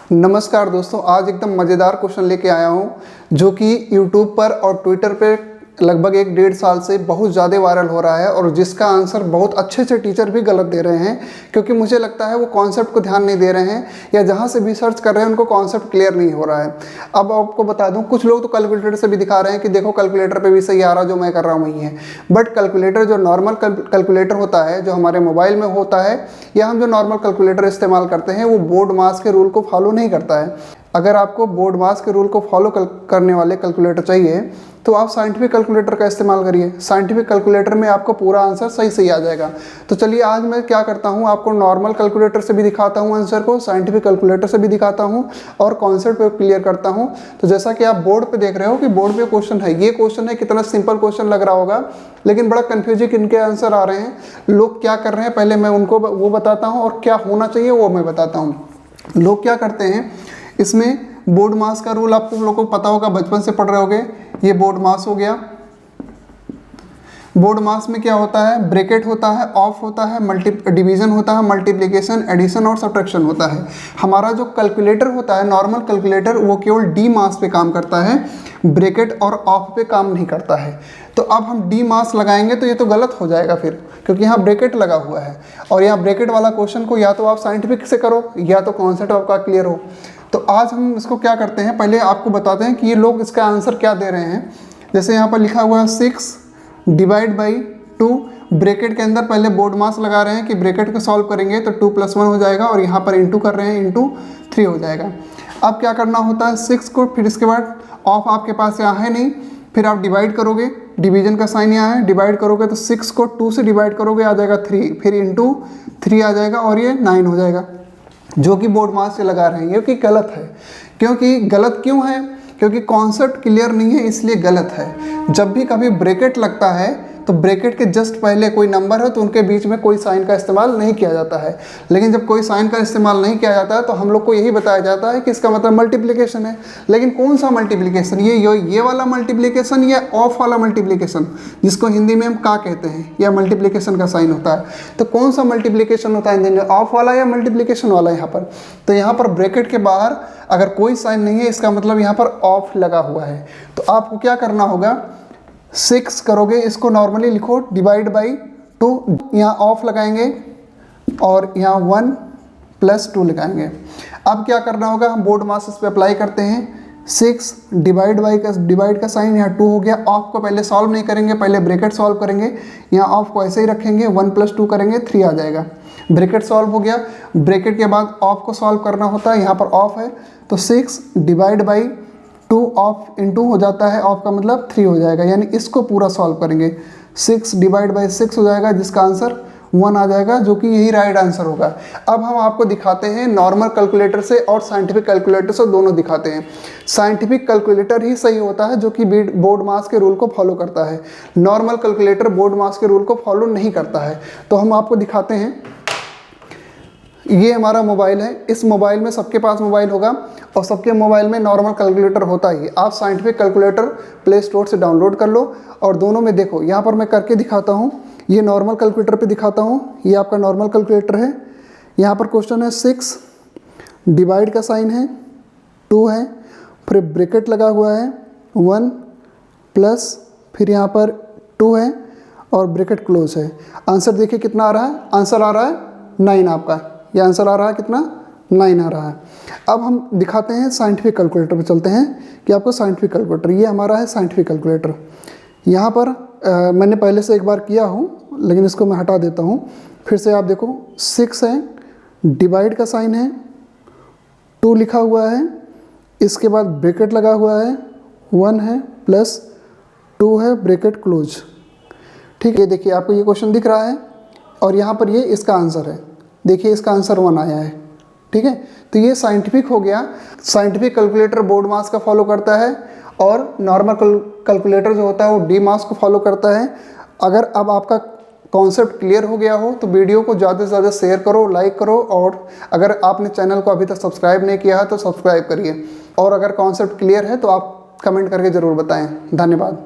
नमस्कार दोस्तों, आज एकदम मज़ेदार क्वेश्चन लेके आया हूँ जो कि यूट्यूब पर और ट्विटर पे लगभग 1-1.5 साल से बहुत ज़्यादा वायरल हो रहा है और जिसका आंसर बहुत अच्छे से टीचर भी गलत दे रहे हैं, क्योंकि मुझे लगता है वो कॉन्सेप्ट को ध्यान नहीं दे रहे हैं या जहाँ से भी सर्च कर रहे हैं उनको कॉन्सेप्ट क्लियर नहीं हो रहा है। अब आपको बता दूँ, कुछ लोग तो कैलकुलेटर से भी दिखा रहे हैं कि देखो कैलकुलेटर पर भी सही आ रहा, जो मैं कर रहा हूँ वही है। बट कैलकुलेटर जो नॉर्मल कैलकुलेटर होता है, जो हमारे मोबाइल में होता है या हम जो नॉर्मल कैलकुलेटर इस्तेमाल करते हैं, वो बोर्ड मास के रूल को फॉलो नहीं करता है। अगर आपको बोर्ड मास के रूल को फॉलो करने वाले कैलकुलेटर चाहिए तो आप साइंटिफिक कैलकुलेटर का इस्तेमाल करिए। साइंटिफिक कैलकुलेटर में आपको पूरा आंसर सही आ जाएगा। तो चलिए आज मैं क्या करता हूँ, आपको नॉर्मल कैलकुलेटर से भी दिखाता हूँ आंसर को, साइंटिफिक कैलकुलेटर से भी दिखाता हूँ और कॉन्सेप्ट पे क्लियर करता हूँ। तो जैसा कि आप बोर्ड पे देख रहे हो कि बोर्ड पे क्वेश्चन है, ये क्वेश्चन है, कितना सिंपल क्वेश्चन लग रहा होगा, लेकिन बड़ा कन्फ्यूजिंग इनके आंसर आ रहे हैं। लोग क्या कर रहे हैं पहले मैं उनको वो बताता हूँ और क्या होना चाहिए वो मैं बताता हूँ। लोग क्या करते हैं, इसमें बोर्ड मास का रूल आपको लोगों को पता होगा, बचपन से पढ़ रहे होगे। ये बोर्ड मास हो गया। बोर्ड मास में क्या होता है, ब्रैकेट होता है, ऑफ होता है, डिवीजन होता है, मल्टीप्लिकेशन, एडिशन और सब्ट्रैक्शन होता है। हमारा जो कैलकुलेटर होता है, नॉर्मल कैलकुलेटर, वो केवल डी मास पे काम करता है, ब्रैकेट और ऑफ पे काम नहीं करता है। तो अब हम डी मास लगाएंगे तो ये तो गलत हो जाएगा फिर, क्योंकि यहाँ ब्रैकेट लगा हुआ है और यहाँ ब्रैकेट वाला क्वेश्चन को या तो आप साइंटिफिक से करो या तो कॉन्सेप्ट आपका क्लियर हो। तो आज हम इसको क्या करते हैं, पहले आपको बताते हैं कि ये लोग इसका आंसर क्या दे रहे हैं। जैसे यहाँ पर लिखा हुआ है 6 डिवाइड बाई 2, ब्रैकेट के अंदर पहले बोर्ड मास लगा रहे हैं कि ब्रैकेट को सॉल्व करेंगे तो 2 + 1 हो जाएगा और यहाँ पर इंटू कर रहे हैं, इंटू 3 हो जाएगा। अब क्या करना होता है, 6 को, फिर इसके बाद ऑफ आपके पास यहाँ है नहीं, फिर आप डिवाइड करोगे, डिवीजन का साइन यहाँ है, डिवाइड करोगे तो 6 को 2 से डिवाइड करोगे आ जाएगा 3, फिर इंटू 3 आ जाएगा और ये 9 हो जाएगा, जो कि बोर्ड मास से लगा रहे हैं। ये कि गलत है। क्योंकि गलत क्यों है, क्योंकि कॉन्सेप्ट क्लियर नहीं है, इसलिए गलत है। जब भी कभी ब्रैकेट लगता है तो ब्रैकेट के जस्ट पहले कोई नंबर है तो उनके बीच में कोई साइन का इस्तेमाल नहीं किया जाता है। लेकिन जब कोई साइन का इस्तेमाल नहीं किया जाता है तो हम लोग को यही बताया जाता है कि इसका मतलब मल्टीप्लिकेशन है। लेकिन कौन सा मल्टीप्लिकेशन, ये वाला मल्टीप्लिकेशन या ऑफ वाला मल्टीप्लिकेशन, जिसको हिंदी में हम का कहते हैं, या मल्टीप्लिकेशन का साइन होता है। तो कौन सा मल्टीप्लिकेशन होता है हिंदी में, ऑफ वाला या मल्टीप्लिकेशन वाला यहाँ पर। तो यहाँ पर ब्रैकेट के बाहर अगर कोई साइन नहीं है, इसका मतलब यहाँ पर ऑफ लगा हुआ है। तो आपको क्या करना होगा, 6 करोगे, इसको नॉर्मली लिखो डिवाइड बाई 2, यहाँ ऑफ लगाएंगे और यहाँ 1 + 2 लगाएंगे। अब क्या करना होगा, हम बोर्ड मास इस पे अप्लाई करते हैं। 6 डिवाइड का साइन यहाँ 2 हो गया। ऑफ को पहले सॉल्व नहीं करेंगे, पहले ब्रैकेट सॉल्व करेंगे। यहाँ ऑफ को ऐसे ही रखेंगे, 1 + 2 करेंगे, 3 आ जाएगा। ब्रैकेट सॉल्व हो गया। ब्रैकेट के बाद ऑफ को सॉल्व करना होता है, यहाँ पर ऑफ है तो 6 डिवाइड बाई 2 ऑफ इंटू हो जाता है, ऑफ का मतलब 3 हो जाएगा, यानी इसको पूरा सॉल्व करेंगे। 6 डिवाइड बाई 6 हो जाएगा, जिसका आंसर 1 आ जाएगा, जो कि यही राइट आंसर होगा। अब हम आपको दिखाते हैं नॉर्मल कैलकुलेटर से और साइंटिफिक कैलकुलेटर से, दोनों दिखाते हैं। साइंटिफिक कैलकुलेटर ही सही होता है जो कि बोर्ड मास के रूल को फॉलो करता है। नॉर्मल कैलकुलेटर बोर्ड मास के रूल को फॉलो नहीं करता है। तो हम आपको दिखाते हैं। ये हमारा मोबाइल है, इस मोबाइल में सबके पास मोबाइल होगा और सबके मोबाइल में नॉर्मल कैलकुलेटर होता ही। आप साइंटिफिक कैलकुलेटर प्ले स्टोर से डाउनलोड कर लो और दोनों में देखो। यहाँ पर मैं करके दिखाता हूँ, ये नॉर्मल कैलकुलेटर पे दिखाता हूँ। ये आपका नॉर्मल कैलकुलेटर है। यहाँ पर क्वेश्चन है 6, डिवाइड का साइन है, 2 है, फिर ब्रैकेट लगा हुआ है, 1 प्लस फिर यहाँ पर 2 है और ब्रैकेट क्लोज है। आंसर देखिए कितना आ रहा है, आंसर आ रहा है 9 आपका। ये आंसर आ रहा है कितना, 9 आ रहा है। अब हम दिखाते हैं साइंटिफिक कैलकुलेटर पे चलते हैं कि आपको साइंटिफिक कैलकुलेटर, ये हमारा है साइंटिफिक कैलकुलेटर। यहाँ पर मैंने पहले से एक बार किया हूँ, लेकिन इसको मैं हटा देता हूँ। फिर से आप देखो, 6 है, डिवाइड का साइन है, 2 लिखा हुआ है, इसके बाद ब्रैकेट लगा हुआ है, 1 है प्लस 2 है, ब्रैकेट क्लोज। ठीक है, देखिए आपको ये क्वेश्चन दिख रहा है और यहाँ पर ये इसका आंसर है। देखिए इसका आंसर 1 आया है। ठीक है, तो ये साइंटिफिक हो गया। साइंटिफिक कैलकुलेटर बोर्ड मास का फॉलो करता है और नॉर्मल कैलकुलेटर जो होता है वो डी मास को फॉलो करता है। अगर अब आपका कॉन्सेप्ट क्लियर हो गया हो तो वीडियो को ज़्यादा से ज़्यादा शेयर करो, लाइक करो, और अगर आपने चैनल को अभी तक सब्सक्राइब नहीं किया है तो सब्सक्राइब करिए। और अगर कॉन्सेप्ट क्लियर है तो आप कमेंट करके ज़रूर बताएं। धन्यवाद।